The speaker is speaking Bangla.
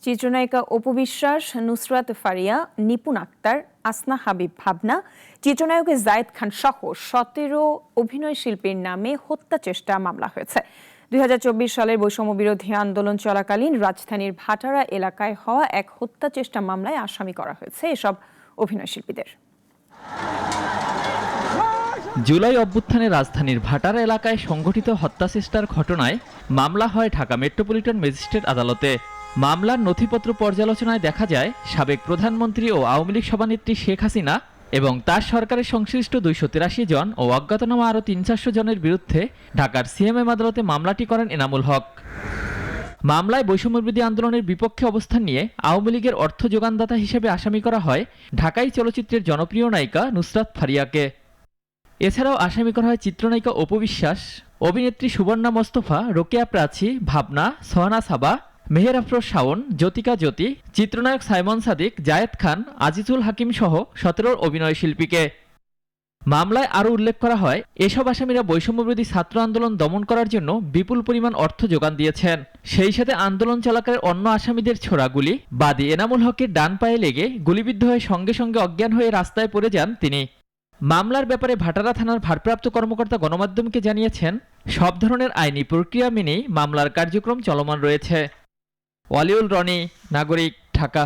চিত্রনায়িকা অপু বিশ্বাস, নুসরাত ফারিয়া, নিপুণ আক্তার, আসনা হাবিব ভাবনা, চিত্রনায়ক জায়েদ খান সহ 17 অভিনয় শিল্পীর নামে হত্যা চেষ্টা মামলা হয়েছে। 2024 সালের বৈষম্য বিরোধী আন্দোলন চলাকালীন রাজধানীর ভাটারা এলাকায় হওয়া এক হত্যা চেষ্টা মামলায় আসামি করা হয়েছে এসব অভিনয় শিল্পীদের। জুলাই অভ্যুত্থানে রাজধানীর ভাটারা এলাকায় সংঘটিত হত্যাচেষ্টার ঘটনায় মামলা হয় ঢাকা মেট্রোপলিটন ম্যাজিস্ট্রেট আদালতে। মামলার নথিপত্র পর্যালোচনায় দেখা যায়, সাবেক প্রধানমন্ত্রী ও আওয়ামী লীগ সভানেত্রী শেখ হাসিনা এবং তার সরকারের সংশ্লিষ্ট 283 জন ও অজ্ঞাতনামা আরও 300-400 জনের বিরুদ্ধে ঢাকার সিএমএম আদালতে মামলাটি করেন এনামুল হক। মামলায় বৈষম্যবিরোধী আন্দোলনের বিপক্ষে অবস্থান নিয়ে আওয়ামী লীগের অর্থ যোগানদাতা হিসেবে আসামি করা হয় ঢাকাই চলচ্চিত্রের জনপ্রিয় নায়িকা নুসরাত ফারিয়াকে। এছাড়াও আসামি করা হয় চিত্রনায়িকা অপু বিশ্বাস, অভিনেত্রী সুবর্ণা মোস্তফা, রোকেয়া প্রাচী, ভাবনা, সোহানা সাবা, মেহের আফরোজ শাওন, জ্যোতিকা জ্যোতি, চিত্রনায়ক সাইমন সাদিক, জায়েদ খান, আজিজুল হাকিম সহ 17 অভিনয় শিল্পীকে। মামলায় আরও উল্লেখ করা হয়, এসব আসামিরা বৈষম্যবিরোধী ছাত্র আন্দোলন দমন করার জন্য বিপুল পরিমাণ অর্থ যোগান দিয়েছেন। সেই সাথে আন্দোলন চলাকালে অন্য আসামিদের ছোড়া গুলি বাদী এনামুল হকের ডান পায়ে লেগে গুলিবিদ্ধ হয়ে সঙ্গে সঙ্গে অজ্ঞান হয়ে রাস্তায় পড়ে যান তিনি। মামলার ব্যাপারে ভাটারা থানার ভারপ্রাপ্ত কর্মকর্তা গণমাধ্যমকে জানিয়েছেন, সব ধরনের আইনি প্রক্রিয়া মেনেই মামলার কার্যক্রম চলমান রয়েছে। ওয়ালিউল রনি, নাগরিক, ঢাকা।